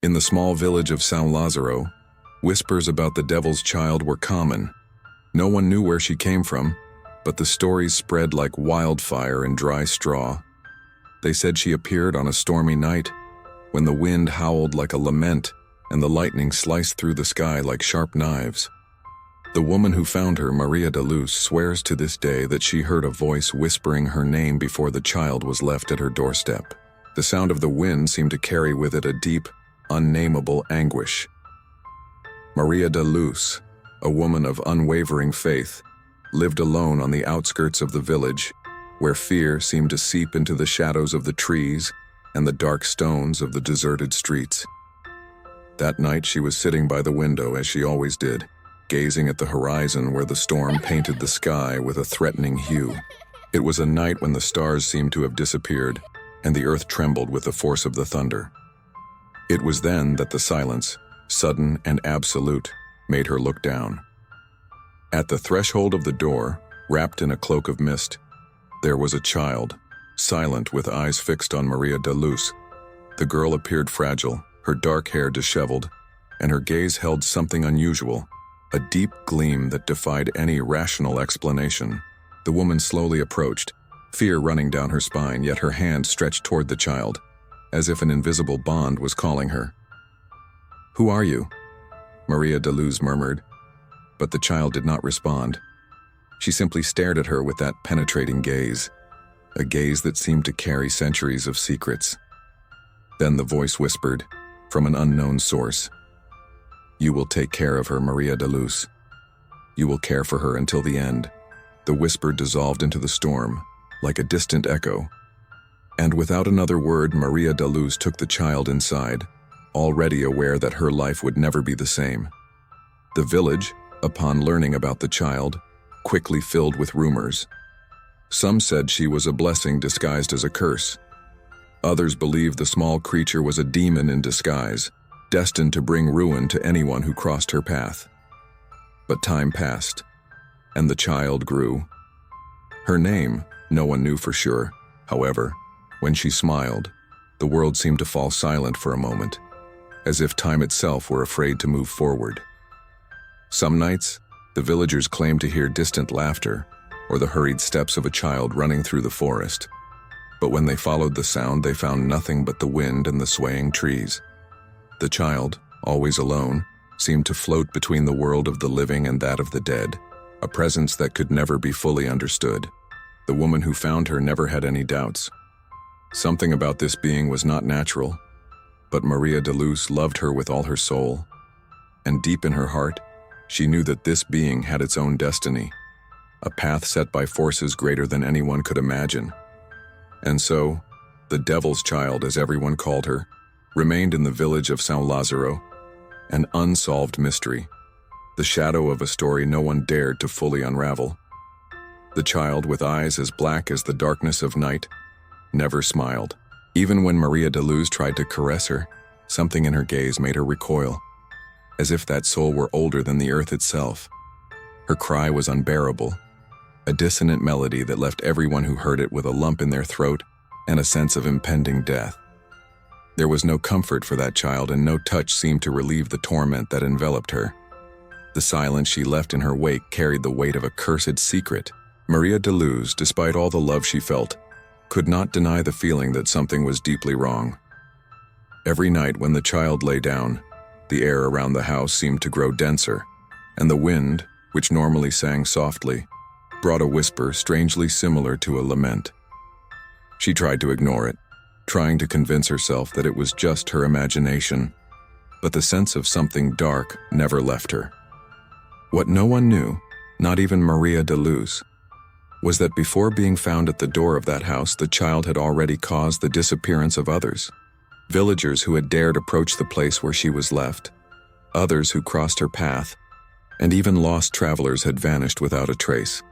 In the small village of San Lazaro, whispers about the devil's child were common. No one knew where she came from, but the stories spread like wildfire in dry straw. They said she appeared on a stormy night, when the wind howled like a lament and the lightning sliced through the sky like sharp knives. The woman who found her, Maria de Luz, swears to this day that she heard a voice whispering her name before the child was left at her doorstep. The sound of the wind seemed to carry with it a deep, unnameable anguish. Maria de Luz, a woman of unwavering faith, lived alone on the outskirts of the village, where fear seemed to seep into the shadows of the trees and the dark stones of the deserted streets. That night she was sitting by the window, as she always did, gazing at the horizon where the storm painted the sky with a threatening hue. It was a night when the stars seemed to have disappeared, and the earth trembled with the force of the thunder. It was then that the silence, sudden and absolute, made her look down. At the threshold of the door, wrapped in a cloak of mist, there was a child, silent with eyes fixed on Maria de Luz. The girl appeared fragile, her dark hair disheveled, and her gaze held something unusual, a deep gleam that defied any rational explanation. The woman slowly approached, fear running down her spine, yet her hand stretched toward the child, as if an invisible bond was calling her. "Who are you?" Maria de Luz murmured, but the child did not respond. She simply stared at her with that penetrating gaze, a gaze that seemed to carry centuries of secrets. Then the voice whispered, from an unknown source, "You will take care of her, Maria de Luz. You will care for her until the end." The whisper dissolved into the storm, like a distant echo. And without another word, Maria de Luz took the child inside, already aware that her life would never be the same. The village, upon learning about the child, quickly filled with rumors. Some said she was a blessing disguised as a curse. Others believed the small creature was a demon in disguise, destined to bring ruin to anyone who crossed her path. But time passed, and the child grew. Her name, no one knew for sure. However, when she smiled, the world seemed to fall silent for a moment, as if time itself were afraid to move forward. Some nights, the villagers claimed to hear distant laughter or the hurried steps of a child running through the forest. But when they followed the sound, they found nothing but the wind and the swaying trees. The child, always alone, seemed to float between the world of the living and that of the dead, a presence that could never be fully understood. The woman who found her never had any doubts. Something about this being was not natural, but Maria de Luz loved her with all her soul. And deep in her heart, she knew that this being had its own destiny, a path set by forces greater than anyone could imagine. And so, the devil's child, as everyone called her, remained in the village of San Lazaro, an unsolved mystery, the shadow of a story no one dared to fully unravel. The child, with eyes as black as the darkness of night, never smiled. Even when Maria de Luz tried to caress her, something in her gaze made her recoil, as if that soul were older than the earth itself. Her cry was unbearable, a dissonant melody that left everyone who heard it with a lump in their throat and a sense of impending death. There was no comfort for that child, and no touch seemed to relieve the torment that enveloped her. The silence she left in her wake carried the weight of a cursed secret. Maria de Luz, despite all the love she felt, could not deny the feeling that something was deeply wrong. Every night when the child lay down, the air around the house seemed to grow denser, and the wind, which normally sang softly, brought a whisper strangely similar to a lament. She tried to ignore it, trying to convince herself that it was just her imagination, but the sense of something dark never left her. What no one knew, not even Maria de Luz, was that before being found at the door of that house, the child had already caused the disappearance of others. Villagers who had dared approach the place where she was left, others who crossed her path, and even lost travelers had vanished without a trace.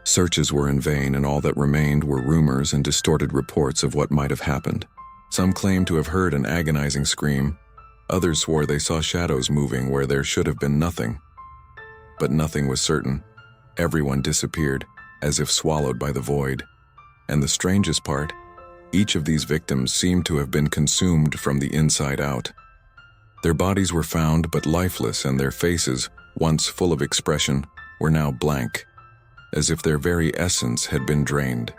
Searches were in vain, and all that remained were rumors and distorted reports of what might have happened. Some claimed to have heard an agonizing scream. Others swore they saw shadows moving where there should have been nothing. But nothing was certain. Everyone disappeared, as if swallowed by the void. And the strangest part, each of these victims seemed to have been consumed from the inside out. Their bodies were found but lifeless, and their faces, once full of expression, were now blank, as if their very essence had been drained.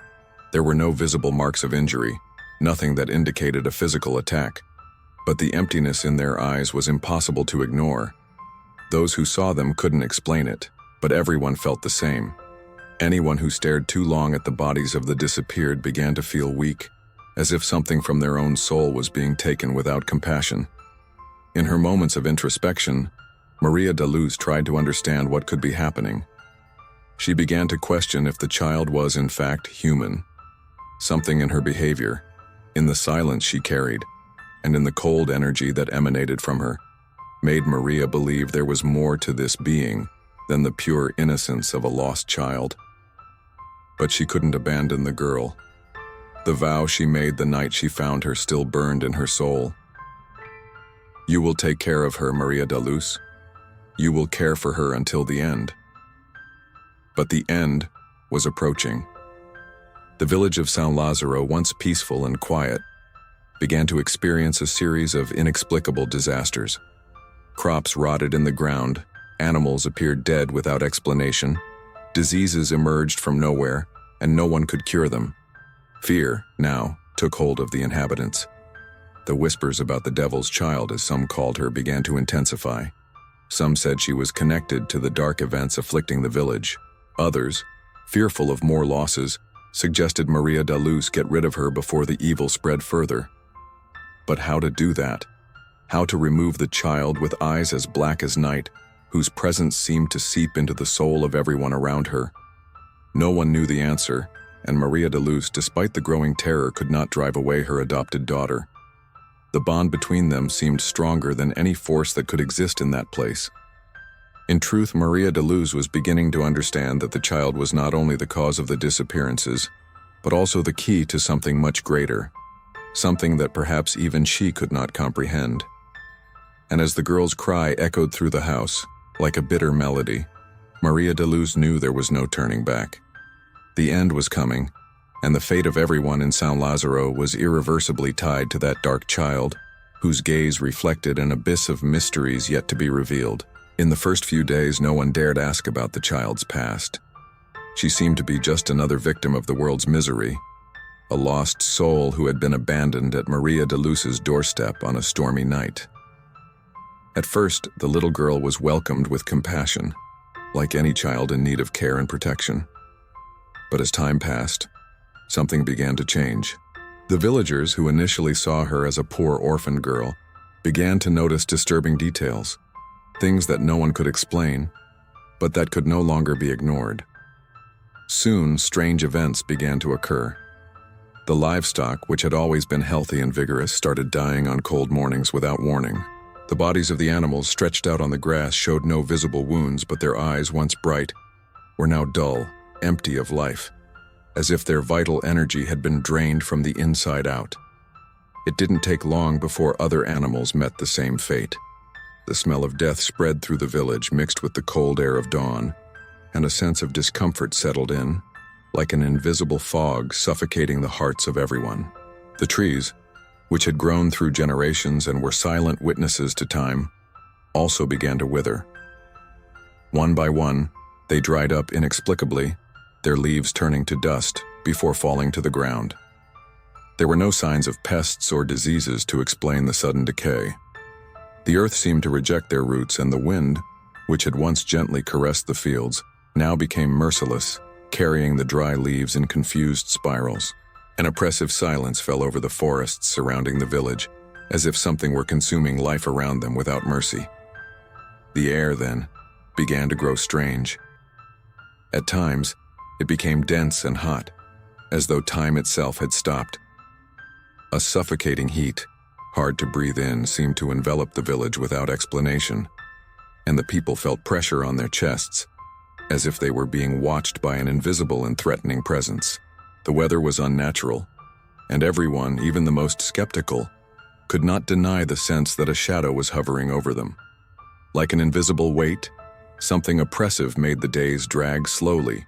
There were no visible marks of injury, nothing that indicated a physical attack, but the emptiness in their eyes was impossible to ignore. Those who saw them couldn't explain it, but everyone felt the same. Anyone who stared too long at the bodies of the disappeared began to feel weak, as if something from their own soul was being taken without compassion. In her moments of introspection, Maria de Luz tried to understand what could be happening. She began to question if the child was in fact human. Something in her behavior, in the silence she carried, and in the cold energy that emanated from her, made Maria believe there was more to this being than the pure innocence of a lost child. But she couldn't abandon the girl. The vow she made the night she found her still burned in her soul. "You will take care of her, Maria de Luz. You will care for her until the end." But the end was approaching. The village of San Lazaro, once peaceful and quiet, began to experience a series of inexplicable disasters. Crops rotted in the ground, animals appeared dead without explanation, diseases emerged from nowhere, and no one could cure them. Fear, now, took hold of the inhabitants. The whispers about the devil's child, as some called her, began to intensify. Some said she was connected to the dark events afflicting the village. Others, fearful of more losses, suggested Maria de Luz get rid of her before the evil spread further. But how to do that? How to remove the child with eyes as black as night, whose presence seemed to seep into the soul of everyone around her? No one knew the answer, and Maria de Luz, despite the growing terror, could not drive away her adopted daughter. The bond between them seemed stronger than any force that could exist in that place. In truth, Maria de Luz was beginning to understand that the child was not only the cause of the disappearances, but also the key to something much greater, something that perhaps even she could not comprehend. And as the girl's cry echoed through the house, like a bitter melody, Maria de Luz knew there was no turning back. The end was coming, and the fate of everyone in San Lazaro was irreversibly tied to that dark child, whose gaze reflected an abyss of mysteries yet to be revealed. In the first few days, no one dared ask about the child's past. She seemed to be just another victim of the world's misery, a lost soul who had been abandoned at Maria de Luz's doorstep on a stormy night. At first, the little girl was welcomed with compassion, like any child in need of care and protection. But as time passed, something began to change. The villagers, who initially saw her as a poor orphan girl, began to notice disturbing details, things that no one could explain, but that could no longer be ignored. Soon, strange events began to occur. The livestock, which had always been healthy and vigorous, started dying on cold mornings without warning. The bodies of the animals stretched out on the grass showed no visible wounds, but their eyes, once bright, were now dull, empty of life, as if their vital energy had been drained from the inside out. It didn't take long before other animals met the same fate. The smell of death spread through the village, mixed with the cold air of dawn, and a sense of discomfort settled in, like an invisible fog suffocating the hearts of everyone. The trees, which had grown through generations and were silent witnesses to time, also began to wither. One by one, they dried up inexplicably, their leaves turning to dust before falling to the ground. There were no signs of pests or diseases to explain the sudden decay. The earth seemed to reject their roots, and the wind, which had once gently caressed the fields, now became merciless, carrying the dry leaves in confused spirals. An oppressive silence fell over the forests surrounding the village, as if something were consuming life around them without mercy. The air, then, began to grow strange. At times, it became dense and hot, as though time itself had stopped. A suffocating heat, hard to breathe in, seemed to envelop the village without explanation, and the people felt pressure on their chests, as if they were being watched by an invisible and threatening presence. The weather was unnatural, and everyone, even the most skeptical, could not deny the sense that a shadow was hovering over them. Like an invisible weight, something oppressive made the days drag slowly,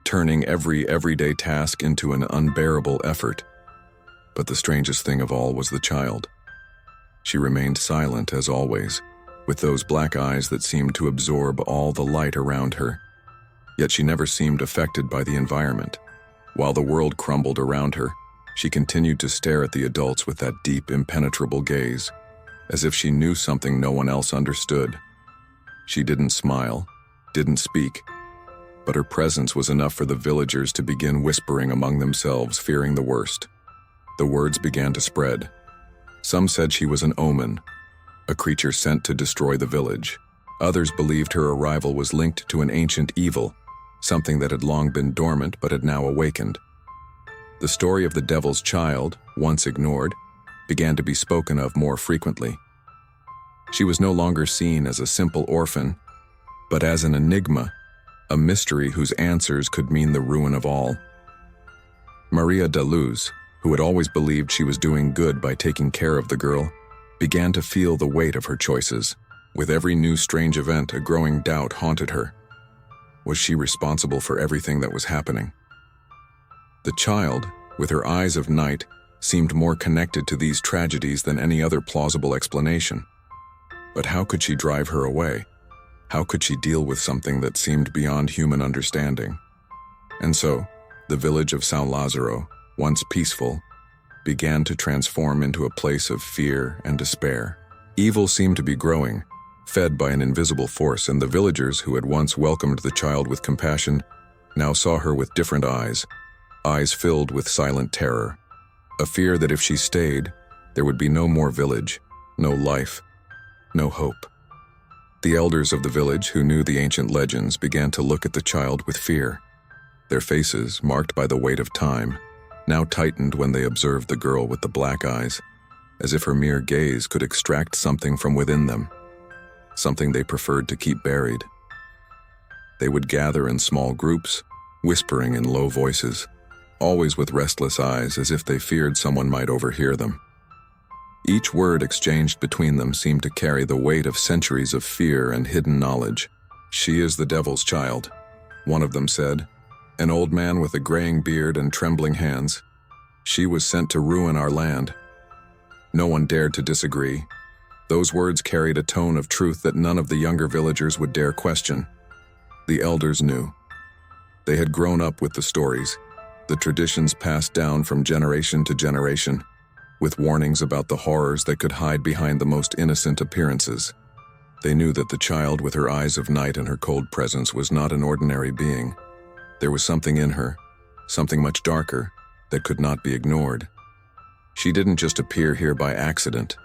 turning every everyday task into an unbearable effort. But the strangest thing of all was the child. She remained silent as always, with those black eyes that seemed to absorb all the light around her. Yet she never seemed affected by the environment. While the world crumbled around her, she continued to stare at the adults with that deep, impenetrable gaze, as if she knew something no one else understood. She didn't smile, didn't speak, but her presence was enough for the villagers to begin whispering among themselves, fearing the worst. The words began to spread. Some said she was an omen, a creature sent to destroy the village. Others believed her arrival was linked to an ancient evil, something that had long been dormant but had now awakened. The story of the devil's child, once ignored, began to be spoken of more frequently. She was no longer seen as a simple orphan, but as an enigma, a mystery whose answers could mean the ruin of all. Maria de Luz, who had always believed she was doing good by taking care of the girl, began to feel the weight of her choices. With every new strange event, a growing doubt haunted her. Was she responsible for everything that was happening? The child, with her eyes of night, seemed more connected to these tragedies than any other plausible explanation. But how could she drive her away? How could she deal with something that seemed beyond human understanding? And so, the village of San Lazaro, once peaceful, began to transform into a place of fear and despair. Evil seemed to be growing, fed by an invisible force, and the villagers who had once welcomed the child with compassion now saw her with different eyes filled with silent terror, a fear that if she stayed, there would be no more village, no life, no hope. The elders of the village, who knew the ancient legends, began to look at the child with fear. Their faces, marked by the weight of time, now tightened when they observed the girl with the black eyes, as if her mere gaze could extract something from within them, something they preferred to keep buried. They would gather in small groups, whispering in low voices, always with restless eyes as if they feared someone might overhear them. Each word exchanged between them seemed to carry the weight of centuries of fear and hidden knowledge. "She is the devil's child," one of them said, an old man with a graying beard and trembling hands. "She was sent to ruin our land." No one dared to disagree. Those words carried a tone of truth that none of the younger villagers would dare question. The elders knew. They had grown up with the stories, the traditions passed down from generation to generation, with warnings about the horrors that could hide behind the most innocent appearances. They knew that the child with her eyes of night and her cold presence was not an ordinary being. There was something in her, something much darker, that could not be ignored. "She didn't just appear here by accident,"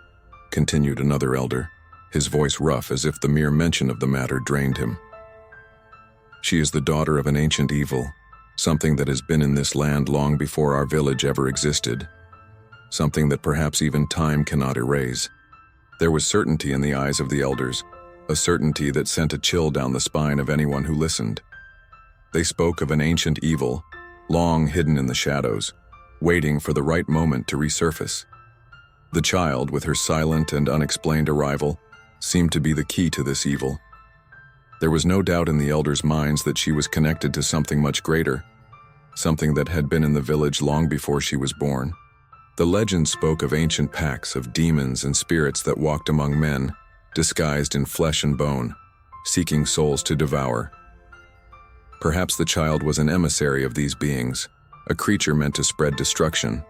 continued another elder, his voice rough as if the mere mention of the matter drained him. "She is the daughter of an ancient evil, something that has been in this land long before our village ever existed, something that perhaps even time cannot erase." There was certainty in the eyes of the elders, a certainty that sent a chill down the spine of anyone who listened. They spoke of an ancient evil, long hidden in the shadows, waiting for the right moment to resurface. The child, with her silent and unexplained arrival, seemed to be the key to this evil. There was no doubt in the elders' minds that she was connected to something much greater, something that had been in the village long before she was born. The legend spoke of ancient packs of demons and spirits that walked among men, disguised in flesh and bone, seeking souls to devour. Perhaps the child was an emissary of these beings, a creature meant to spread destruction.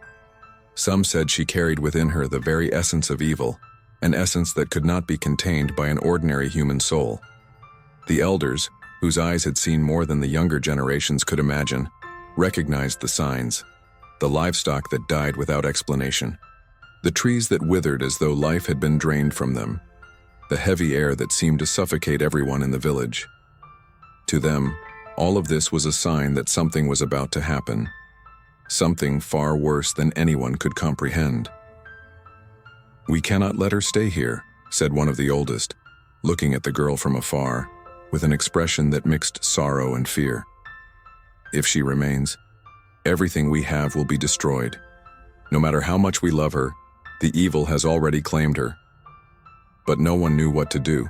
Some said she carried within her the very essence of evil, an essence that could not be contained by an ordinary human soul. The elders, whose eyes had seen more than the younger generations could imagine, recognized the signs: the livestock that died without explanation, the trees that withered as though life had been drained from them, the heavy air that seemed to suffocate everyone in the village. To them, all of this was a sign that something was about to happen, something far worse than anyone could comprehend. "We cannot let her stay here," said one of the oldest, looking at the girl from afar, with an expression that mixed sorrow and fear. "If she remains, everything we have will be destroyed. No matter how much we love her, the evil has already claimed her." But no one knew what to do.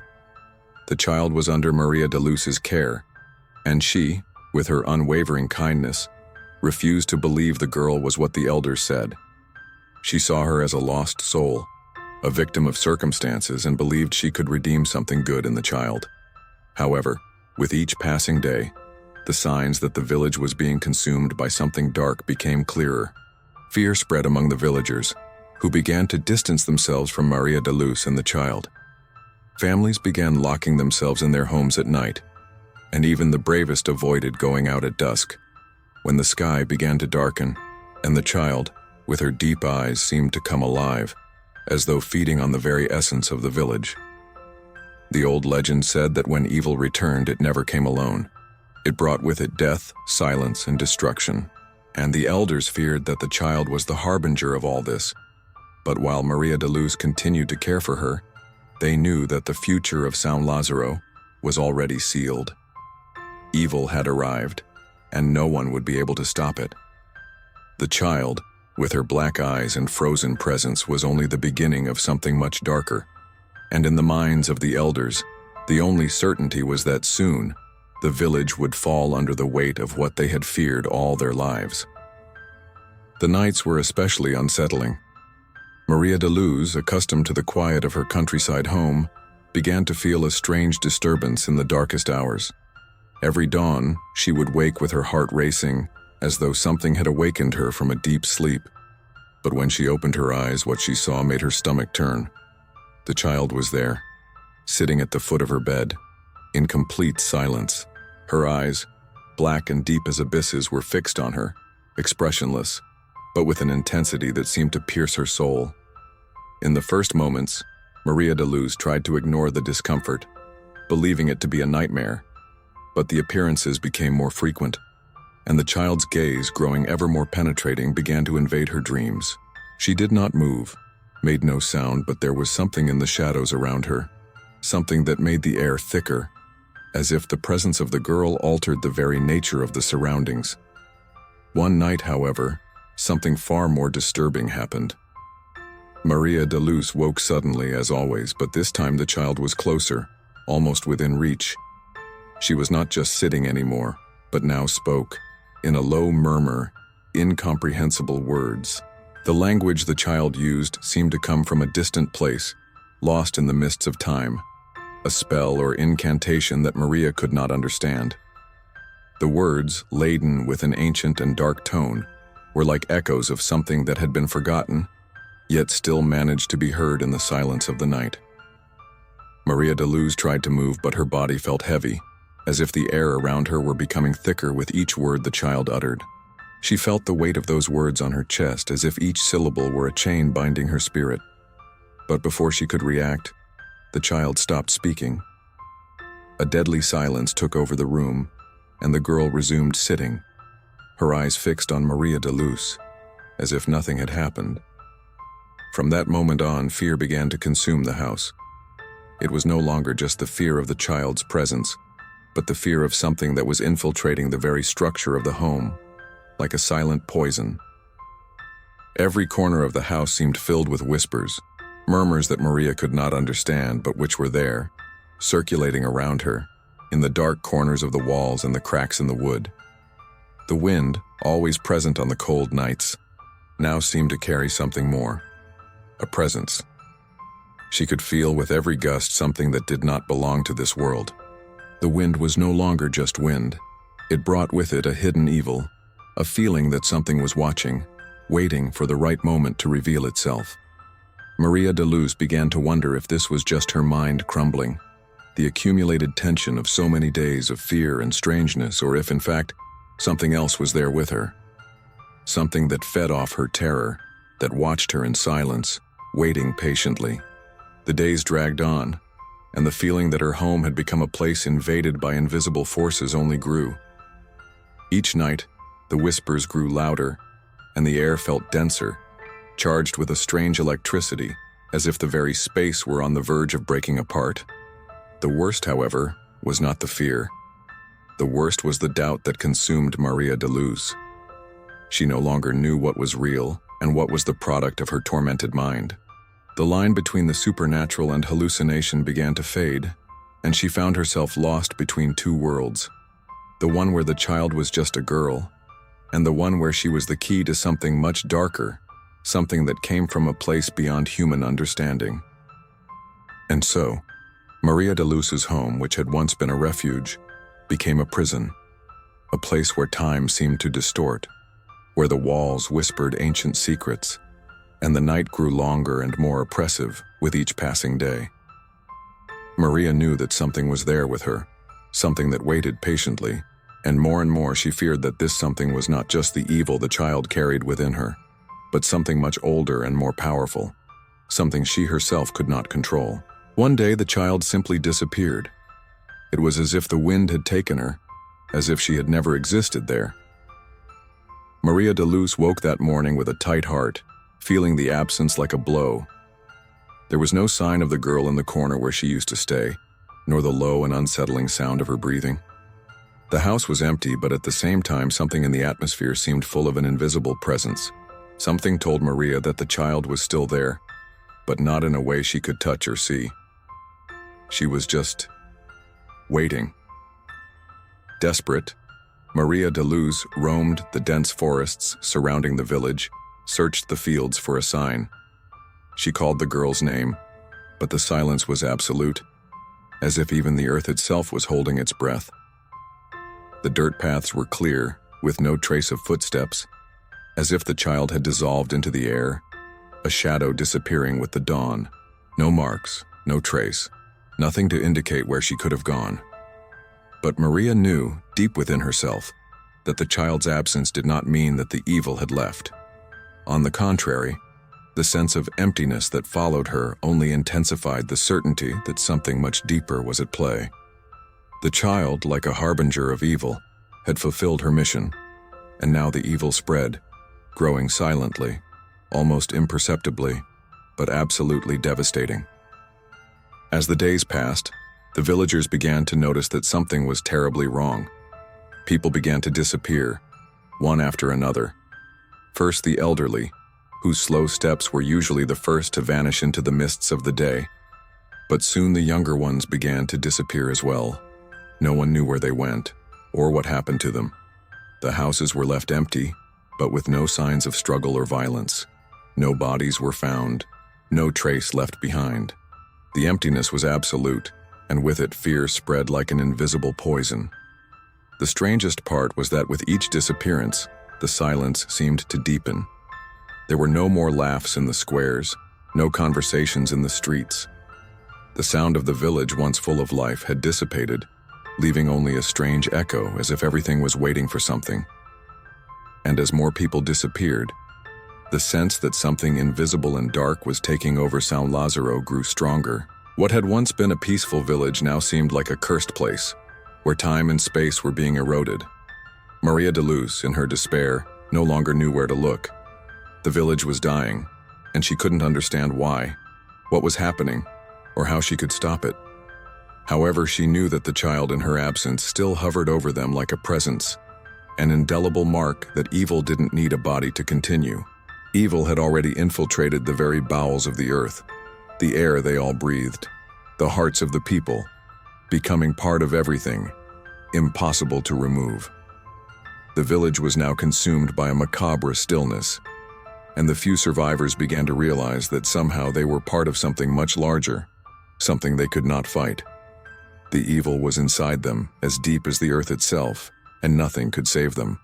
The child was under Maria de Luz's care, and she, with her unwavering kindness, refused to believe the girl was what the elders said. She saw her as a lost soul, a victim of circumstances, and believed she could redeem something good in the child. However, with each passing day, the signs that the village was being consumed by something dark became clearer. Fear spread among the villagers, who began to distance themselves from Maria de Luz and the child. Families began locking themselves in their homes at night, and even the bravest avoided going out at dusk. When the sky began to darken, and the child, with her deep eyes, seemed to come alive, as though feeding on the very essence of the village. The old legend said that when evil returned, it never came alone. It brought with it death, silence, and destruction, and the elders feared that the child was the harbinger of all this. But while Maria de Luz continued to care for her, they knew that the future of San Lazaro was already sealed. Evil had arrived, and no one would be able to stop it. The child, with her black eyes and frozen presence, was only the beginning of something much darker, and in the minds of the elders, the only certainty was that soon, the village would fall under the weight of what they had feared all their lives. The nights were especially unsettling. Maria de Luz, accustomed to the quiet of her countryside home, began to feel a strange disturbance in the darkest hours. Every dawn, she would wake with her heart racing, as though something had awakened her from a deep sleep. But when she opened her eyes, what she saw made her stomach turn. The child was there, sitting at the foot of her bed, in complete silence. Her eyes, black and deep as abysses, were fixed on her, expressionless, but with an intensity that seemed to pierce her soul. In the first moments, Maria de Luz tried to ignore the discomfort, believing it to be a nightmare. But the appearances became more frequent, and the child's gaze, growing ever more penetrating, began to invade her dreams. She did not move, made no sound, but there was something in the shadows around her, something that made the air thicker, as if the presence of the girl altered the very nature of the surroundings. One night, however, something far more disturbing happened. Maria de Luz woke suddenly, as always, but this time the child was closer, almost within reach. She was not just sitting anymore, but now spoke, in a low murmur, incomprehensible words. The language the child used seemed to come from a distant place, lost in the mists of time, a spell or incantation that Maria could not understand. The words, laden with an ancient and dark tone, were like echoes of something that had been forgotten, yet still managed to be heard in the silence of the night. Maria de Luz tried to move, but her body felt heavy, as if the air around her were becoming thicker with each word the child uttered. She felt the weight of those words on her chest, as if each syllable were a chain binding her spirit. But before she could react, the child stopped speaking. A deadly silence took over the room, and the girl resumed sitting, her eyes fixed on Maria de Luz, as if nothing had happened. From that moment on, fear began to consume the house. It was no longer just the fear of the child's presence, but the fear of something that was infiltrating the very structure of the home, like a silent poison. Every corner of the house seemed filled with whispers, murmurs that Maria could not understand, but which were there, circulating around her, in the dark corners of the walls and the cracks in the wood. The wind, always present on the cold nights, now seemed to carry something more, a presence. She could feel with every gust something that did not belong to this world. The wind was no longer just wind. It brought with it a hidden evil, a feeling that something was watching, waiting for the right moment to reveal itself. Maria de Luz began to wonder if this was just her mind crumbling, the accumulated tension of so many days of fear and strangeness, or if, in fact, something else was there with her. Something that fed off her terror, that watched her in silence, waiting patiently. The days dragged on, and the feeling that her home had become a place invaded by invisible forces only grew. Each night, the whispers grew louder, and the air felt denser, charged with a strange electricity, as if the very space were on the verge of breaking apart. The worst, however, was not the fear. The worst was the doubt that consumed Maria de Luz. She no longer knew what was real and what was the product of her tormented mind. The line between the supernatural and hallucination began to fade, and she found herself lost between two worlds. The one where the child was just a girl, and the one where she was the key to something much darker, something that came from a place beyond human understanding. And so, Maria de Luz's home, which had once been a refuge, became a prison, a place where time seemed to distort, where the walls whispered ancient secrets, and the night grew longer and more oppressive with each passing day. Maria knew that something was there with her, something that waited patiently, and more she feared that this something was not just the evil the child carried within her, but something much older and more powerful, something she herself could not control. One day the child simply disappeared. It was as if the wind had taken her, as if she had never existed there. Maria de Luz woke that morning with a tight heart, feeling the absence like a blow. There was no sign of the girl in the corner where she used to stay, nor the low and unsettling sound of her breathing. The house was empty, but at the same time something in the atmosphere seemed full of an invisible presence. Something told Maria that the child was still there, but not in a way she could touch or see. She was just waiting. Desperate, Maria de Luz roamed the dense forests surrounding the village, searched the fields for a sign. She called the girl's name, but the silence was absolute, as if even the earth itself was holding its breath. The dirt paths were clear, with no trace of footsteps, as if the child had dissolved into the air, a shadow disappearing with the dawn. No marks, no trace, nothing to indicate where she could have gone. But Maria knew, deep within herself, that the child's absence did not mean that the evil had left. On the contrary, the sense of emptiness that followed her only intensified the certainty that something much deeper was at play. The child, like a harbinger of evil, had fulfilled her mission, and now the evil spread, growing silently, almost imperceptibly, but absolutely devastating. As the days passed, the villagers began to notice that something was terribly wrong. People began to disappear, one after another. First the elderly, whose slow steps were usually the first to vanish into the mists of the day. But soon the younger ones began to disappear as well. No one knew where they went, or what happened to them. The houses were left empty, but with no signs of struggle or violence. No bodies were found, no trace left behind. The emptiness was absolute, and with it fear spread like an invisible poison. The strangest part was that with each disappearance, the silence seemed to deepen. There were no more laughs in the squares, no conversations in the streets. The sound of the village, once full of life, had dissipated, leaving only a strange echo as if everything was waiting for something. And as more people disappeared, the sense that something invisible and dark was taking over São Lázaro grew stronger. What had once been a peaceful village now seemed like a cursed place, where time and space were being eroded. Maria de Luz, in her despair, no longer knew where to look. The village was dying, and she couldn't understand why, what was happening, or how she could stop it. However, she knew that the child in her absence still hovered over them like a presence, an indelible mark that evil didn't need a body to continue. Evil had already infiltrated the very bowels of the earth, the air they all breathed, the hearts of the people, becoming part of everything, impossible to remove. The village was now consumed by a macabre stillness, and the few survivors began to realize that somehow they were part of something much larger, something they could not fight. The evil was inside them, as deep as the earth itself, and nothing could save them.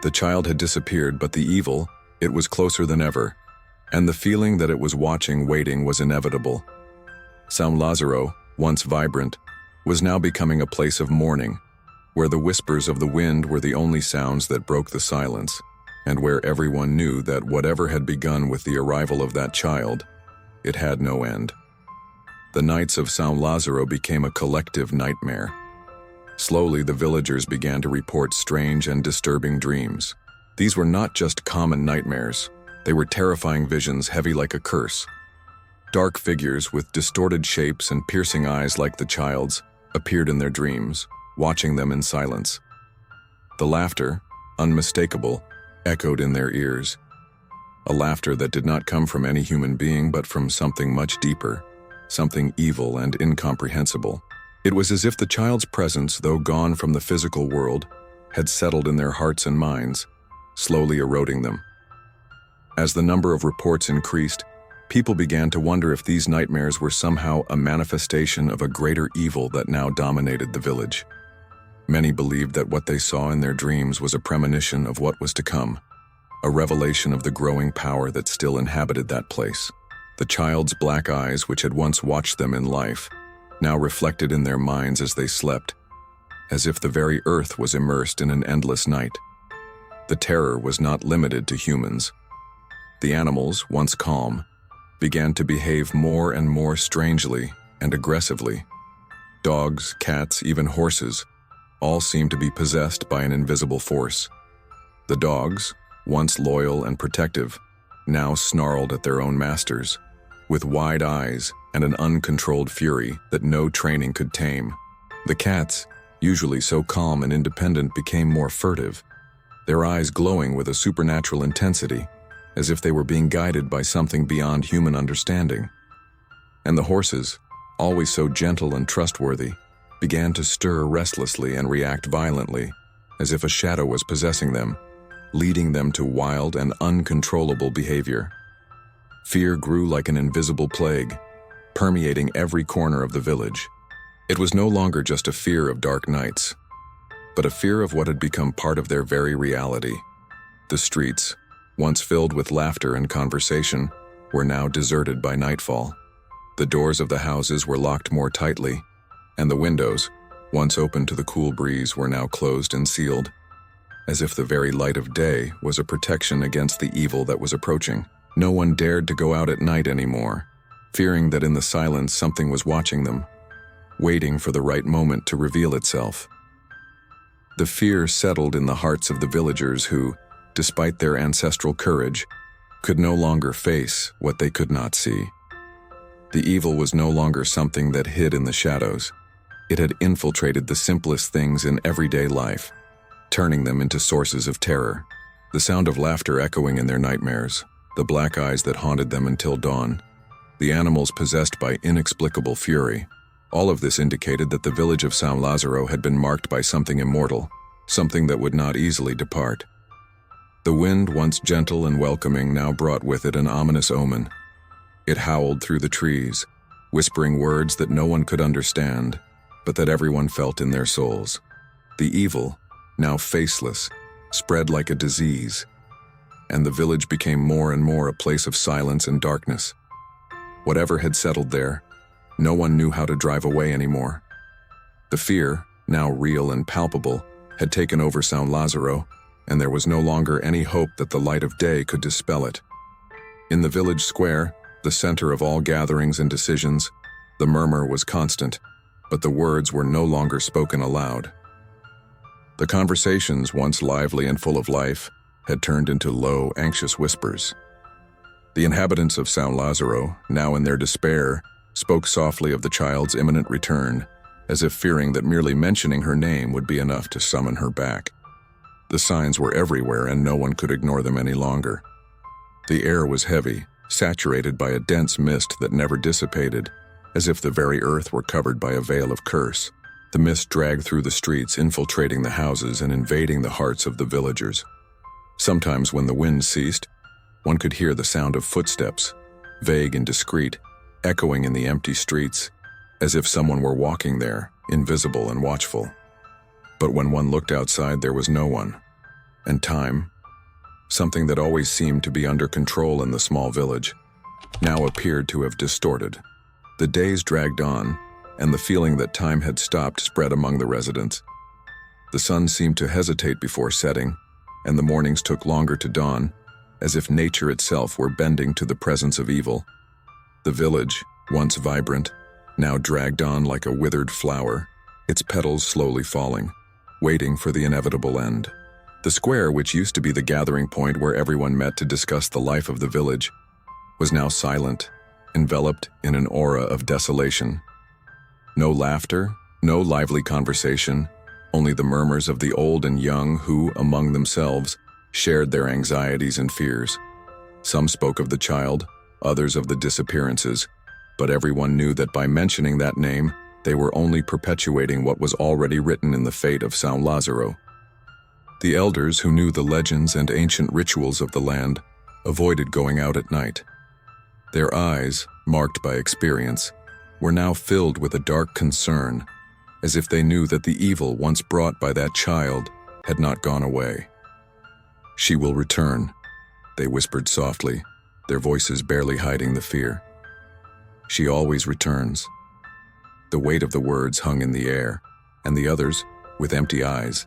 The child had disappeared, but the evil, it was closer than ever, and the feeling that it was watching, waiting, was inevitable. São Lázaro, once vibrant, was now becoming a place of mourning, where the whispers of the wind were the only sounds that broke the silence, and where everyone knew that whatever had begun with the arrival of that child, it had no end. The nights of São Lázaro became a collective nightmare. Slowly, the villagers began to report strange and disturbing dreams. These were not just common nightmares. They were terrifying visions heavy like a curse. Dark figures with distorted shapes and piercing eyes like the child's appeared in their dreams, watching them in silence. The laughter, unmistakable, echoed in their ears. A laughter that did not come from any human being but from something much deeper, something evil and incomprehensible. It was as if the child's presence, though gone from the physical world, had settled in their hearts and minds, slowly eroding them. As the number of reports increased, people began to wonder if these nightmares were somehow a manifestation of a greater evil that now dominated the village. Many believed that what they saw in their dreams was a premonition of what was to come, a revelation of the growing power that still inhabited that place. The child's black eyes, which had once watched them in life, now reflected in their minds as they slept, as if the very earth was immersed in an endless night. The terror was not limited to humans. The animals, once calm, began to behave more and more strangely and aggressively. Dogs, cats, even horses, all seemed to be possessed by an invisible force. The dogs, once loyal and protective, now snarled at their own masters, with wide eyes and an uncontrolled fury that no training could tame. The cats, usually so calm and independent, became more furtive, their eyes glowing with a supernatural intensity, as if they were being guided by something beyond human understanding. And the horses, always so gentle and trustworthy, began to stir restlessly and react violently, as if a shadow was possessing them, leading them to wild and uncontrollable behavior. Fear grew like an invisible plague, permeating every corner of the village. It was no longer just a fear of dark nights, but a fear of what had become part of their very reality. The streets, once filled with laughter and conversation, were now deserted by nightfall. The doors of the houses were locked more tightly, and the windows, once open to the cool breeze, were now closed and sealed, as if the very light of day was a protection against the evil that was approaching. No one dared to go out at night anymore, fearing that in the silence something was watching them, waiting for the right moment to reveal itself. The fear settled in the hearts of the villagers who, despite their ancestral courage, could no longer face what they could not see. The evil was no longer something that hid in the shadows. It had infiltrated the simplest things in everyday life, turning them into sources of terror. The sound of laughter echoing in their nightmares, the black eyes that haunted them until dawn, the animals possessed by inexplicable fury. All of this indicated that the village of San Lazaro had been marked by something immortal, something that would not easily depart. The wind, once gentle and welcoming, now brought with it an ominous omen. It howled through the trees, whispering words that no one could understand, but that everyone felt in their souls. The evil, now faceless, spread like a disease, and the village became more and more a place of silence and darkness. Whatever had settled there, no one knew how to drive away anymore. The fear, now real and palpable, had taken over San Lazaro, and there was no longer any hope that the light of day could dispel it. In the village square, the center of all gatherings and decisions, the murmur was constant, but the words were no longer spoken aloud. The conversations, once lively and full of life, had turned into low, anxious whispers. The inhabitants of San Lazaro, now in their despair, spoke softly of the child's imminent return, as if fearing that merely mentioning her name would be enough to summon her back. The signs were everywhere, and no one could ignore them any longer. The air was heavy, saturated by a dense mist that never dissipated, as if the very earth were covered by a veil of curse. The mist dragged through the streets, infiltrating the houses and invading the hearts of the villagers. Sometimes when the wind ceased, one could hear the sound of footsteps, vague and discreet, echoing in the empty streets, as if someone were walking there, invisible and watchful. But when one looked outside, there was no one. And time, something that always seemed to be under control in the small village, now appeared to have distorted. The days dragged on, and the feeling that time had stopped spread among the residents. The sun seemed to hesitate before setting, and the mornings took longer to dawn, as if nature itself were bending to the presence of evil. The village, once vibrant, now dragged on like a withered flower, its petals slowly falling, waiting for the inevitable end. The square, which used to be the gathering point where everyone met to discuss the life of the village, was now silent, enveloped in an aura of desolation. No laughter, no lively conversation, only the murmurs of the old and young who, among themselves, shared their anxieties and fears. Some spoke of the child, others of the disappearances, but everyone knew that by mentioning that name, they were only perpetuating what was already written in the fate of San Lazaro. The elders who knew the legends and ancient rituals of the land avoided going out at night. Their eyes, marked by experience, were now filled with a dark concern, as if they knew that the evil once brought by that child had not gone away. "She will return," they whispered softly, their voices barely hiding the fear. "She always returns." The weight of the words hung in the air, and the others, with empty eyes,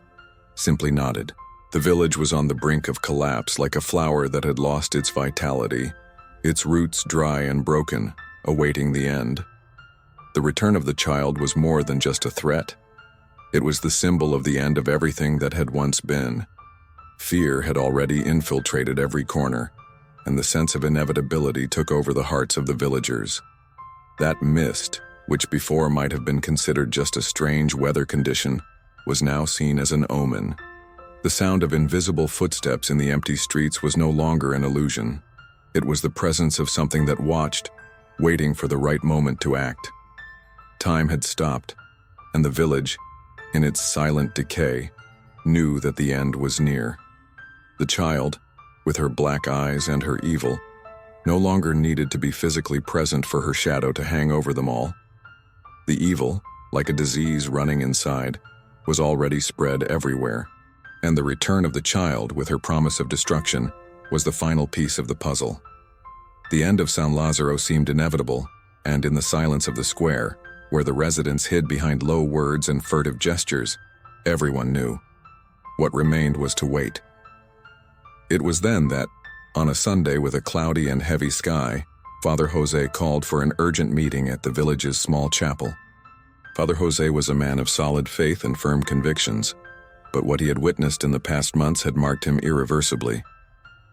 simply nodded. The village was on the brink of collapse, like a flower that had lost its vitality, its roots dry and broken, awaiting the end. The return of the child was more than just a threat. It was the symbol of the end of everything that had once been. Fear had already infiltrated every corner, and the sense of inevitability took over the hearts of the villagers. That mist, which before might have been considered just a strange weather condition, was now seen as an omen. The sound of invisible footsteps in the empty streets was no longer an illusion. It was the presence of something that watched, waiting for the right moment to act. Time had stopped, and the village, in its silent decay, knew that the end was near. The child, with her black eyes and her evil, no longer needed to be physically present for her shadow to hang over them all. The evil, like a disease running inside, was already spread everywhere, and the return of the child with her promise of destruction was the final piece of the puzzle. The end of San Lazzaro seemed inevitable, and in the silence of the square, where the residents hid behind low words and furtive gestures, everyone knew. What remained was to wait. It was then that, on a Sunday with a cloudy and heavy sky, Father Jose called for an urgent meeting at the village's small chapel. Father Jose was a man of solid faith and firm convictions, but what he had witnessed in the past months had marked him irreversibly.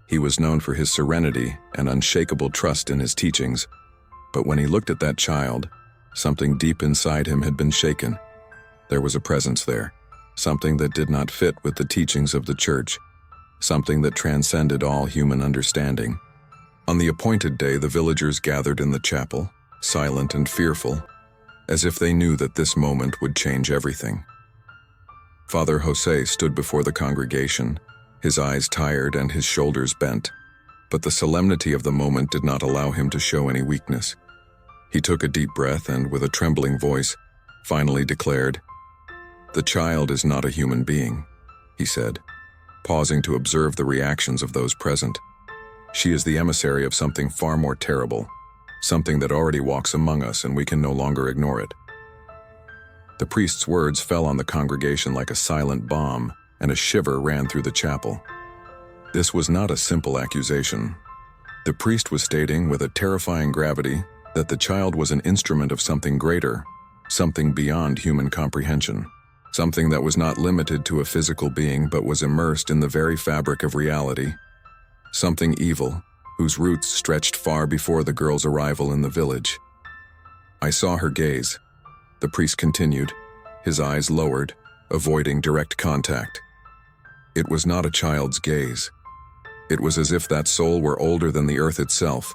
He was known for his serenity and unshakable trust in his teachings, but when he looked at that child, something deep inside him had been shaken. There was a presence there, something that did not fit with the teachings of the church, something that transcended all human understanding. On the appointed day, the villagers gathered in the chapel, silent and fearful, as if they knew that this moment would change everything. Father Jose stood before the congregation, his eyes tired and his shoulders bent, but the solemnity of the moment did not allow him to show any weakness. He took a deep breath and, with a trembling voice, finally declared, "The child is not a human being," he said, pausing to observe the reactions of those present. "She is the emissary of something far more terrible, something that already walks among us and we can no longer ignore it." The priest's words fell on the congregation like a silent bomb, and a shiver ran through the chapel. This was not a simple accusation. The priest was stating with a terrifying gravity that the child was an instrument of something greater, something beyond human comprehension, something that was not limited to a physical being but was immersed in the very fabric of reality, something evil, whose roots stretched far before the girl's arrival in the village. "I saw her gaze," the priest continued, his eyes lowered, avoiding direct contact. It was not a child's gaze. It was as if that soul were older than the earth itself,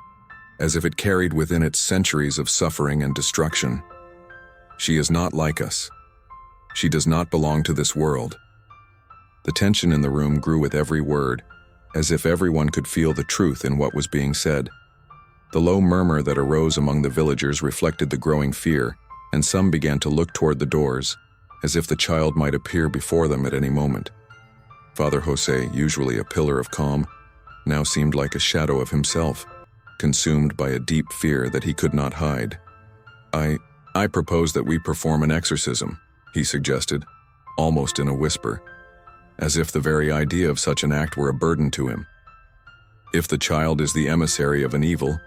as if it carried within it centuries of suffering and destruction. "She is not like us. She does not belong to this world." The tension in the room grew with every word, as if everyone could feel the truth in what was being said. The low murmur that arose among the villagers reflected the growing fear, and some began to look toward the doors, as if the child might appear before them at any moment. Father Jose, usually a pillar of calm, now seemed like a shadow of himself, consumed by a deep fear that he could not hide. I propose that we perform an exorcism," he suggested, almost in a whisper, as if the very idea of such an act were a burden to him. If the child is the emissary of an evil,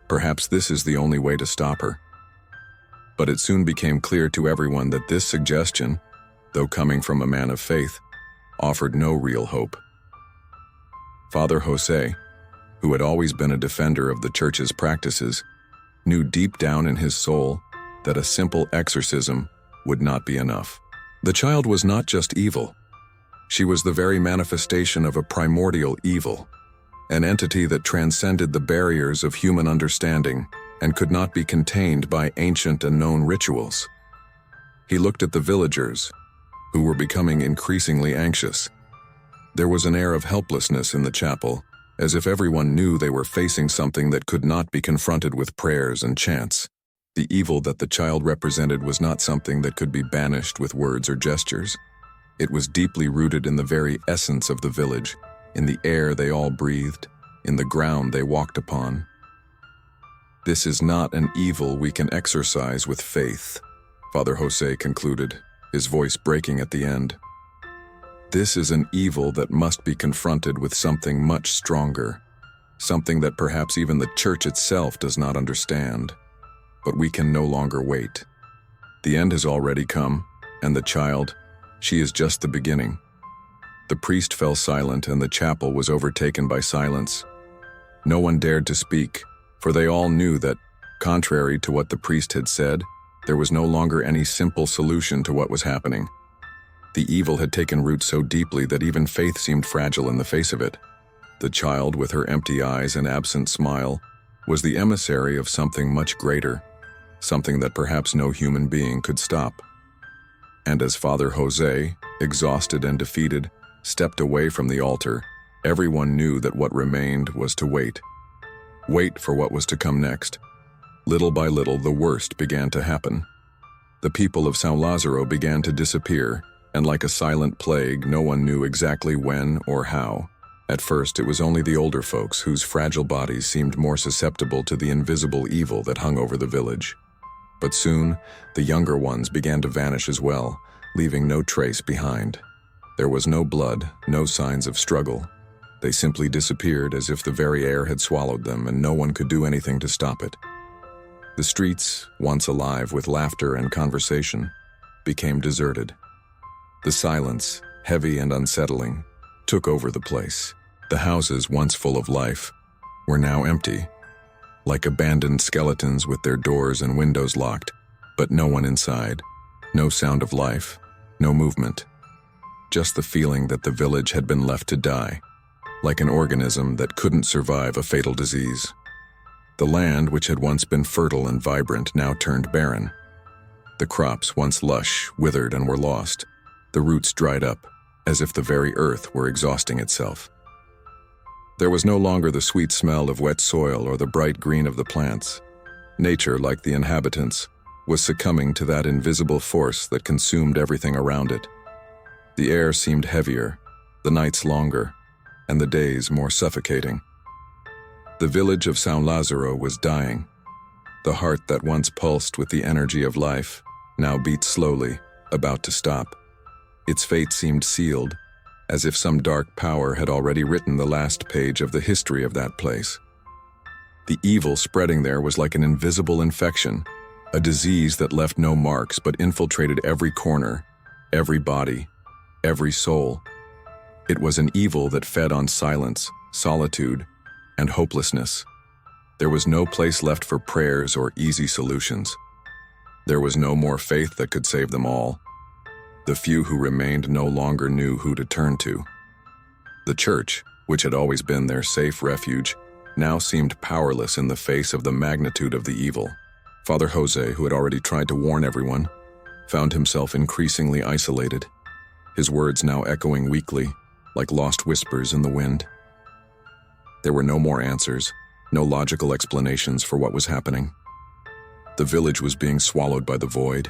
perhaps this is the only way to stop her. But it soon became clear to everyone that this suggestion, though coming from a man of faith, offered no real hope. Father Jose, who had always been a defender of the church's practices, knew deep down in his soul that a simple exorcism would not be enough. The child was not just evil. She was the very manifestation of a primordial evil, an entity that transcended the barriers of human understanding and could not be contained by ancient and known rituals. He looked at the villagers, who were becoming increasingly anxious. There was an air of helplessness in the chapel, as if everyone knew they were facing something that could not be confronted with prayers and chants. The evil that the child represented was not something that could be banished with words or gestures. It was deeply rooted in the very essence of the village, in the air they all breathed, in the ground they walked upon. "This is not an evil we can exorcise with faith," Father Jose concluded, his voice breaking at the end. "This is an evil that must be confronted with something much stronger, something that perhaps even the church itself does not understand. But we can no longer wait. The end has already come, and the child, she is just the beginning." The priest fell silent, and the chapel was overtaken by silence. No one dared to speak, for they all knew that, contrary to what the priest had said, there was no longer any simple solution to what was happening. The evil had taken root so deeply that even faith seemed fragile in the face of it. The child, with her empty eyes and absent smile, was the emissary of something much greater, something that perhaps no human being could stop. And as Father Jose, exhausted and defeated, stepped away from the altar, everyone knew that what remained was to wait. Wait for what was to come next. Little by little, the worst began to happen. The people of São Lázaro began to disappear, and like a silent plague, no one knew exactly when or how. At first, it was only the older folks whose fragile bodies seemed more susceptible to the invisible evil that hung over the village. But soon, the younger ones began to vanish as well, leaving no trace behind. There was no blood, no signs of struggle. They simply disappeared as if the very air had swallowed them, and no one could do anything to stop it. The streets, once alive with laughter and conversation, became deserted. The silence, heavy and unsettling, took over the place. The houses, once full of life, were now empty, like abandoned skeletons with their doors and windows locked, but no one inside. No sound of life, no movement. Just the feeling that the village had been left to die, like an organism that couldn't survive a fatal disease. The land, which had once been fertile and vibrant, now turned barren. The crops, once lush, withered and were lost. The roots dried up, as if the very earth were exhausting itself. There was no longer the sweet smell of wet soil or the bright green of the plants. Nature, like the inhabitants, was succumbing to that invisible force that consumed everything around it. The air seemed heavier, the nights longer, and the days more suffocating. The village of São Lázaro was dying. The heart that once pulsed with the energy of life now beat slowly, about to stop. Its fate seemed sealed, as if some dark power had already written the last page of the history of that place. The evil spreading there was like an invisible infection, a disease that left no marks but infiltrated every corner, every body, every soul. It was an evil that fed on silence, solitude, and hopelessness. There was no place left for prayers or easy solutions. There was no more faith that could save them all. The few who remained no longer knew who to turn to. The church, which had always been their safe refuge, now seemed powerless in the face of the magnitude of the evil. Father Jose, who had already tried to warn everyone, found himself increasingly isolated, his words now echoing weakly, like lost whispers in the wind. There were no more answers, no logical explanations for what was happening. The village was being swallowed by the void,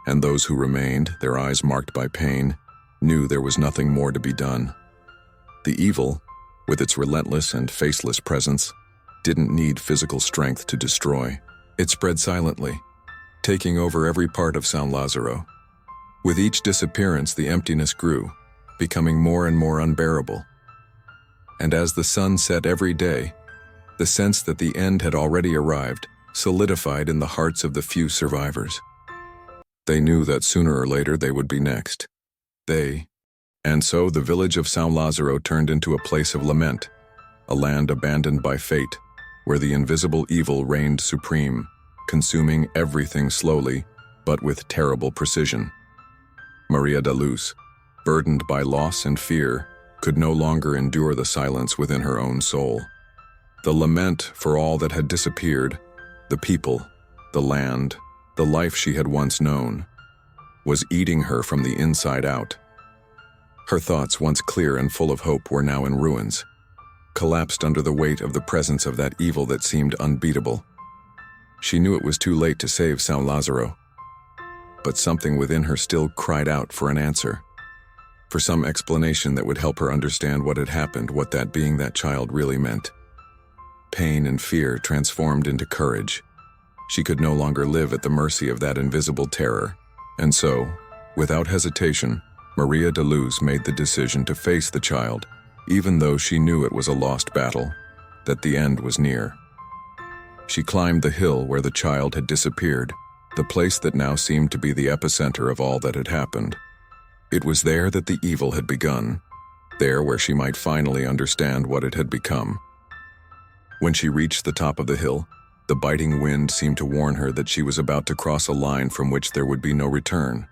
and those who remained, their eyes marked by pain, knew there was nothing more to be done. The evil, with its relentless and faceless presence, didn't need physical strength to destroy. It spread silently, taking over every part of São Lázaro. With each disappearance, the emptiness grew, becoming more and more unbearable. And as the sun set every day, the sense that the end had already arrived solidified in the hearts of the few survivors. They knew that sooner or later they would be next. And so the village of São Lázaro turned into a place of lament, a land abandoned by fate, where the invisible evil reigned supreme, consuming everything slowly, but with terrible precision. Maria da Luz, burdened by loss and fear, could no longer endure the silence within her own soul. The lament for all that had disappeared, the people, the land, the life she had once known, was eating her from the inside out. Her thoughts, once clear and full of hope, were now in ruins. collapsed under the weight of the presence of that evil that seemed unbeatable. She knew it was too late to save San Lazaro, but something within her still cried out for an answer, for some explanation that would help her understand what had happened, what that being, that child, really meant. Pain and fear transformed into courage. She could no longer live at the mercy of that invisible terror, and so, without hesitation, Maria de Luz made the decision to face the child, even though she knew it was a lost battle, that the end was near. She climbed the hill where the child had disappeared, the place that now seemed to be the epicenter of all that had happened. It was there that the evil had begun, there where she might finally understand what it had become. When she reached the top of the hill, the biting wind seemed to warn her that she was about to cross a line from which there would be no return.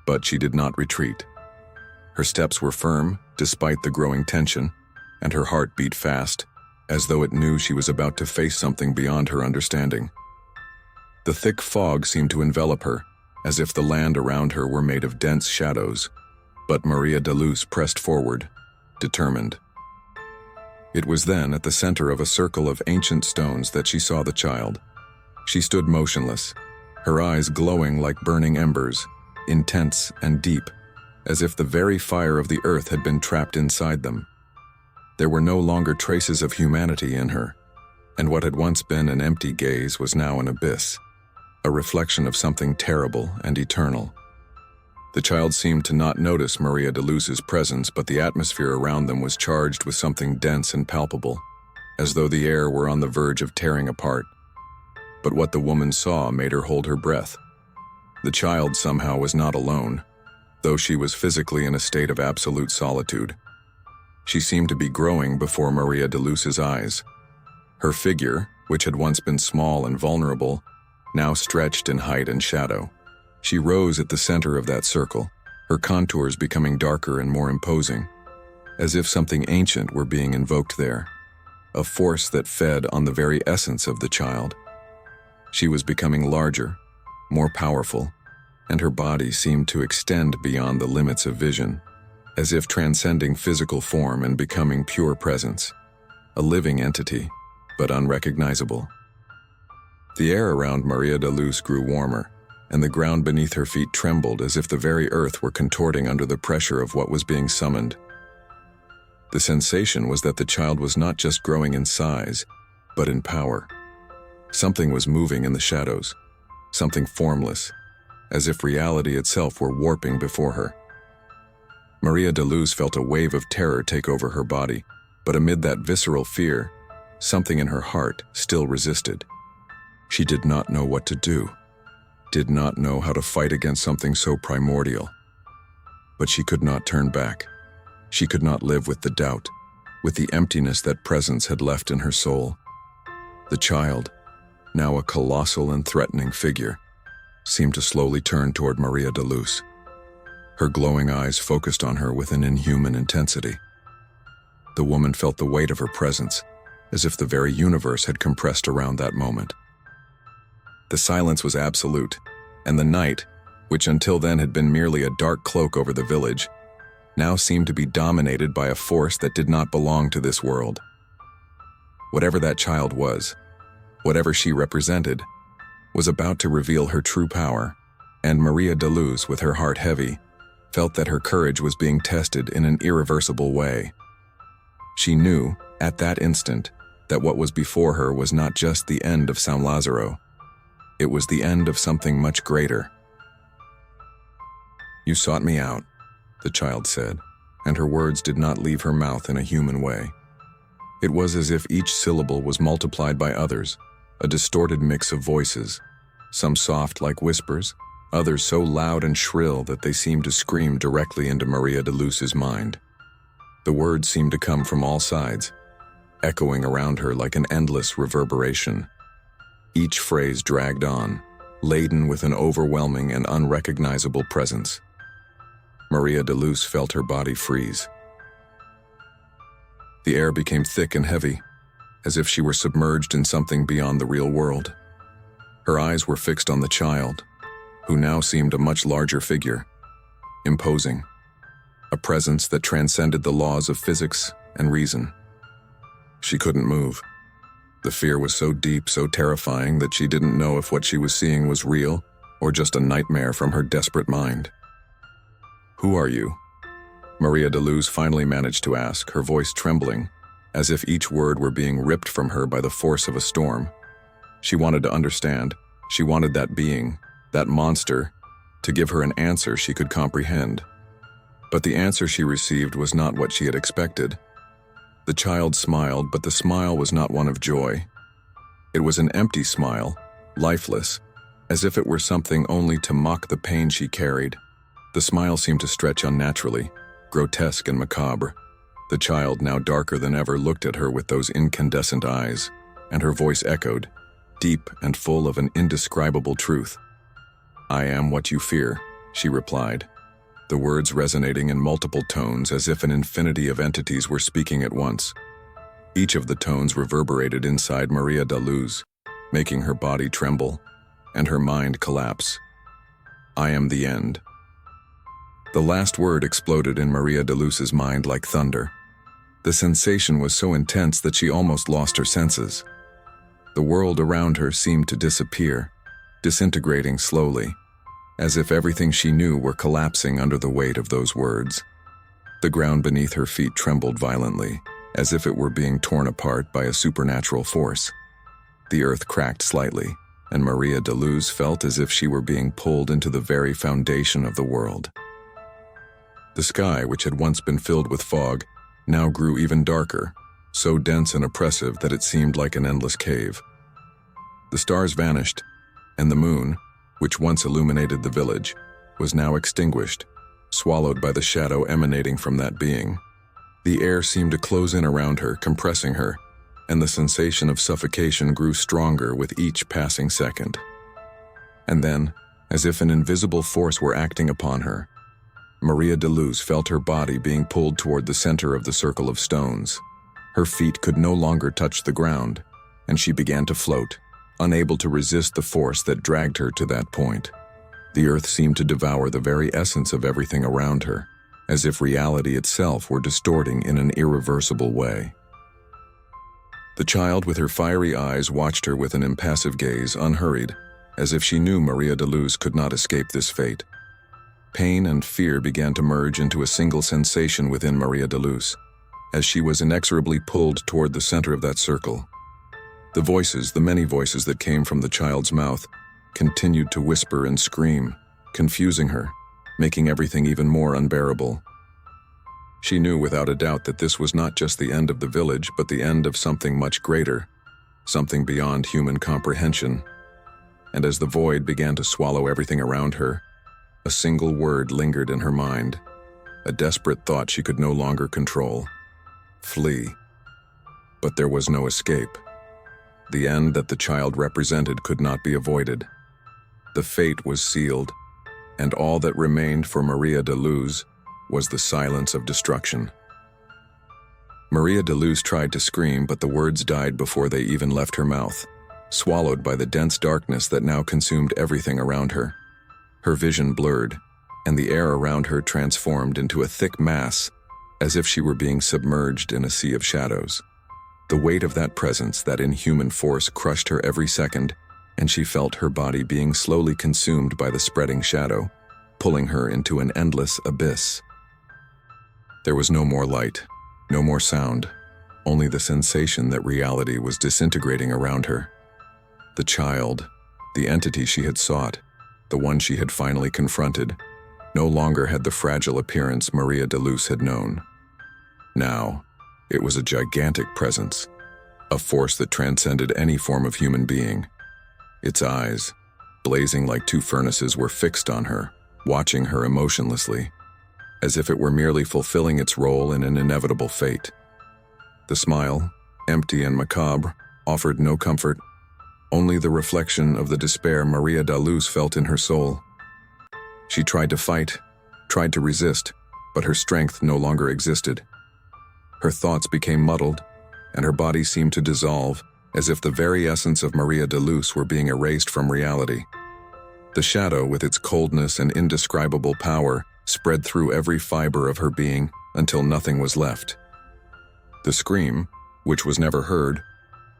But she did not retreat. Her steps were firm, despite the growing tension, and her heart beat fast, as though it knew she was about to face something beyond her understanding. The thick fog seemed to envelop her, as if the land around her were made of dense shadows, but Maria de Luz pressed forward, determined. It was then, at the center of a circle of ancient stones, that she saw the child. She stood motionless, her eyes glowing like burning embers, intense and deep, as if the very fire of the earth had been trapped inside them. There were no longer traces of humanity in her, and what had once been an empty gaze was now an abyss, a reflection of something terrible and eternal. The child seemed to not notice Maria de Luz's presence, but the atmosphere around them was charged with something dense and palpable, as though the air were on the verge of tearing apart. But what the woman saw made her hold her breath. The child somehow was not alone, though she was physically in a state of absolute solitude. She seemed to be growing before Maria de Luz's eyes. Her figure, which had once been small and vulnerable, now stretched in height and shadow. She rose at the center of that circle, her contours becoming darker and more imposing, as if something ancient were being invoked there, a force that fed on the very essence of the child. She was becoming larger, more powerful, and her body seemed to extend beyond the limits of vision, as if transcending physical form and becoming pure presence, a living entity, but unrecognizable. The air around Maria de Luz grew warmer, and the ground beneath her feet trembled as if the very earth were contorting under the pressure of what was being summoned. The sensation was that the child was not just growing in size, but in power. Something was moving in the shadows, something formless, as if reality itself were warping before her. Maria de Luz felt a wave of terror take over her body, but amid that visceral fear, something in her heart still resisted. She did not know what to do, did not know how to fight against something so primordial. But she could not turn back. She could not live with the doubt, with the emptiness that presence had left in her soul. The child, now a colossal and threatening figure, seemed to slowly turn toward Maria de Luz. Her glowing eyes focused on her with an inhuman intensity. The woman felt the weight of her presence, as if the very universe had compressed around that moment. The silence was absolute, and the night, which until then had been merely a dark cloak over the village, now seemed to be dominated by a force that did not belong to this world. Whatever that child was, whatever she represented, was about to reveal her true power, and Maria de Luz, with her heart heavy, felt that her courage was being tested in an irreversible way. She knew, at that instant, that what was before her was not just the end of San Lazaro. It was the end of something much greater. "You sought me out," the child said, and her words did not leave her mouth in a human way. It was as if each syllable was multiplied by others, a distorted mix of voices, some soft like whispers, others so loud and shrill that they seemed to scream directly into Maria de Luz's mind. The words seemed to come from all sides, echoing around her like an endless reverberation. Each phrase dragged on, laden with an overwhelming and unrecognizable presence. Maria de Luz felt her body freeze. The air became thick and heavy, as if she were submerged in something beyond the real world. Her eyes were fixed on the child, who now seemed a much larger figure, imposing, a presence that transcended the laws of physics and reason. She couldn't move. The fear was so deep, so terrifying that she didn't know if what she was seeing was real or just a nightmare from her desperate mind. "Who are you?" Maria de Luz finally managed to ask, her voice trembling, as if each word were being ripped from her by the force of a storm. She wanted to understand. She wanted that being, that monster, to give her an answer she could comprehend. But the answer she received was not what she had expected. The child smiled, but the smile was not one of joy. It was an empty smile, lifeless, as if it were something only to mock the pain she carried. The smile seemed to stretch unnaturally, grotesque and macabre. The child, now darker than ever, looked at her with those incandescent eyes, and her voice echoed, deep and full of an indescribable truth. "I am what you fear," she replied, the words resonating in multiple tones as if an infinity of entities were speaking at once. Each of the tones reverberated inside Maria de Luz, making her body tremble and her mind collapse. "I am the end." The last word exploded in Maria de Luz's mind like thunder. The sensation was so intense that she almost lost her senses. The world around her seemed to disappear, disintegrating slowly, as if everything she knew were collapsing under the weight of those words. The ground beneath her feet trembled violently, as if it were being torn apart by a supernatural force. The earth cracked slightly, and Maria de Luz felt as if she were being pulled into the very foundation of the world. The sky, which had once been filled with fog, now grew even darker, so dense and oppressive that it seemed like an endless cave. The stars vanished, and the moon, which once illuminated the village, was now extinguished, swallowed by the shadow emanating from that being. The air seemed to close in around her, compressing her, and the sensation of suffocation grew stronger with each passing second. And then, as if an invisible force were acting upon her, Maria de Luz felt her body being pulled toward the center of the circle of stones. Her feet could no longer touch the ground, and she began to float, unable to resist the force that dragged her to that point. The earth seemed to devour the very essence of everything around her, as if reality itself were distorting in an irreversible way. The child with her fiery eyes watched her with an impassive gaze, unhurried, as if she knew Maria de Luz could not escape this fate. Pain and fear began to merge into a single sensation within Maria de Luz, as she was inexorably pulled toward the center of that circle. The voices, the many voices that came from the child's mouth, continued to whisper and scream, confusing her, making everything even more unbearable. She knew without a doubt that this was not just the end of the village, but the end of something much greater, something beyond human comprehension. And as the void began to swallow everything around her, a single word lingered in her mind, a desperate thought she could no longer control: flee. But there was no escape. The end that the child represented could not be avoided. The fate was sealed, and all that remained for Maria de Luz was the silence of destruction. Maria de Luz tried to scream, but the words died before they even left her mouth, swallowed by the dense darkness that now consumed everything around her. Her vision blurred, and the air around her transformed into a thick mass, as if she were being submerged in a sea of shadows. The weight of that presence, that inhuman force, crushed her every second, and she felt her body being slowly consumed by the spreading shadow, pulling her into an endless abyss. There was no more light, no more sound, only the sensation that reality was disintegrating around her. The child, the entity she had sought, the one she had finally confronted, no longer had the fragile appearance Maria de Luz had known. Now, it was a gigantic presence, a force that transcended any form of human being. Its eyes, blazing like two furnaces, were fixed on her, watching her emotionlessly, as if it were merely fulfilling its role in an inevitable fate. The smile, empty and macabre, offered no comfort, only the reflection of the despair Maria de Luz felt in her soul. She tried to fight, tried to resist, but her strength no longer existed. Her thoughts became muddled, and her body seemed to dissolve, as if the very essence of Maria de Luz were being erased from reality. The shadow, with its coldness and indescribable power, spread through every fiber of her being until nothing was left. The scream, which was never heard,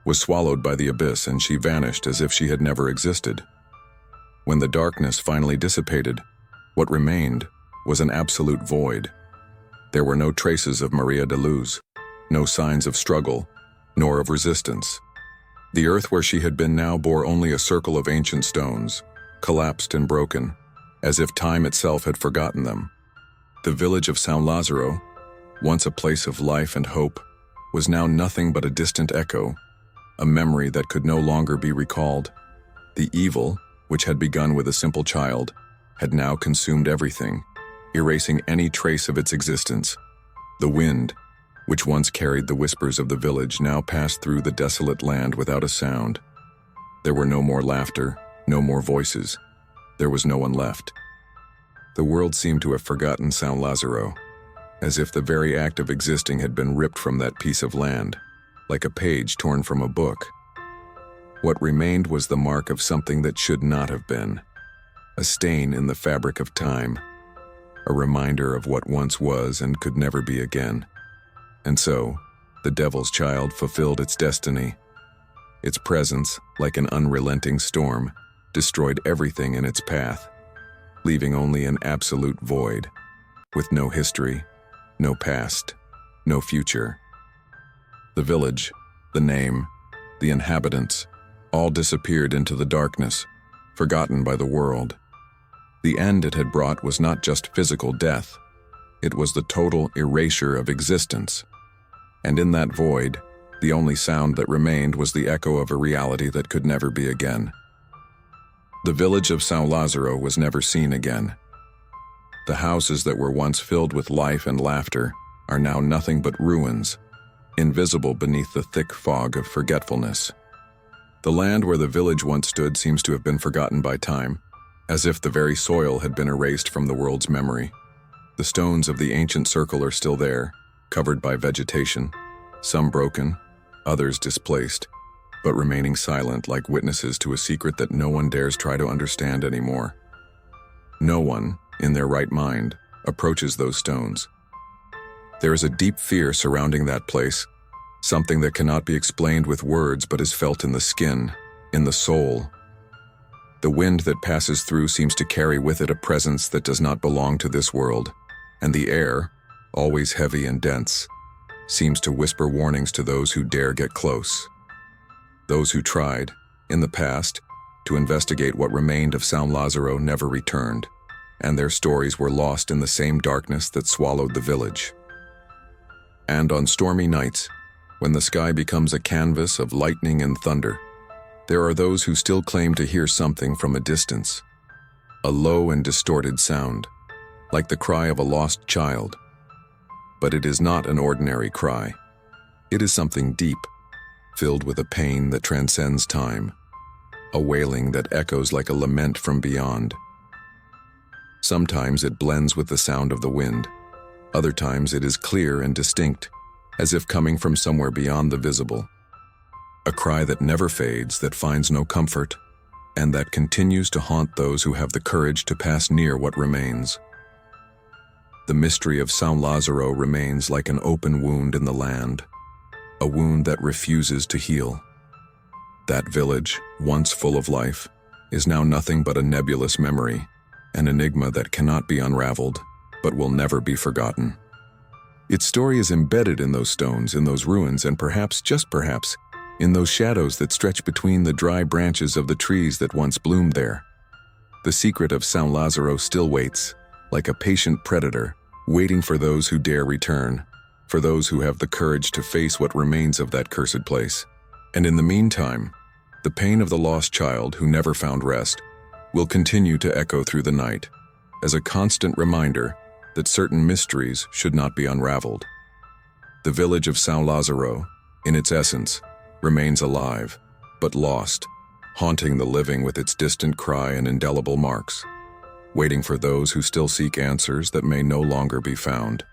was swallowed by the abyss, and she vanished as if she had never existed. When the darkness finally dissipated, what remained was an absolute void. There were no traces of Maria de Luz, no signs of struggle, nor of resistance. The earth where she had been now bore only a circle of ancient stones, collapsed and broken, as if time itself had forgotten them. The village of San Lazaro, once a place of life and hope, was now nothing but a distant echo, a memory that could no longer be recalled. The evil, which had begun with a simple child, had now consumed everything, erasing any trace of its existence. The wind, which once carried the whispers of the village, now passed through the desolate land without a sound. There were no more laughter, no more voices. There was no one left. The world seemed to have forgotten San Lazaro, as if the very act of existing had been ripped from that piece of land, like a page torn from a book. What remained was the mark of something that should not have been, a stain in the fabric of time, a reminder of what once was and could never be again. And so, the devil's child fulfilled its destiny. Its presence, like an unrelenting storm, destroyed everything in its path, leaving only an absolute void, with no history, no past, no future. The village, the name, the inhabitants, all disappeared into the darkness, forgotten by the world. The end it had brought was not just physical death, it was the total erasure of existence. And in that void, the only sound that remained was the echo of a reality that could never be again. The village of San Lazaro was never seen again. The houses that were once filled with life and laughter are now nothing but ruins, invisible beneath the thick fog of forgetfulness. The land where the village once stood seems to have been forgotten by time, as if the very soil had been erased from the world's memory. The stones of the ancient circle are still there, covered by vegetation, some broken, others displaced, but remaining silent like witnesses to a secret that no one dares try to understand anymore. No one, in their right mind, approaches those stones. There is a deep fear surrounding that place, something that cannot be explained with words but is felt in the skin, in the soul. The wind that passes through seems to carry with it a presence that does not belong to this world, and the air, always heavy and dense, seems to whisper warnings to those who dare get close. Those who tried, in the past, to investigate what remained of San Lazaro never returned, and their stories were lost in the same darkness that swallowed the village. And on stormy nights, when the sky becomes a canvas of lightning and thunder, there are those who still claim to hear something from a distance, a low and distorted sound, like the cry of a lost child. But it is not an ordinary cry. It is something deep, filled with a pain that transcends time, a wailing that echoes like a lament from beyond. Sometimes it blends with the sound of the wind. Other times it is clear and distinct, as if coming from somewhere beyond the visible. A cry that never fades, that finds no comfort, and that continues to haunt those who have the courage to pass near what remains. The mystery of San Lazaro remains like an open wound in the land, a wound that refuses to heal. That village, once full of life, is now nothing but a nebulous memory, an enigma that cannot be unraveled, but will never be forgotten. Its story is embedded in those stones, in those ruins, and perhaps, just perhaps, in those shadows that stretch between the dry branches of the trees that once bloomed there. The secret of San Lazaro still waits, like a patient predator, waiting for those who dare return, for those who have the courage to face what remains of that cursed place. And in the meantime, the pain of the lost child who never found rest will continue to echo through the night, as a constant reminder that certain mysteries should not be unraveled. The village of San Lazaro, in its essence, remains alive, but lost, haunting the living with its distant cry and indelible marks, waiting for those who still seek answers that may no longer be found.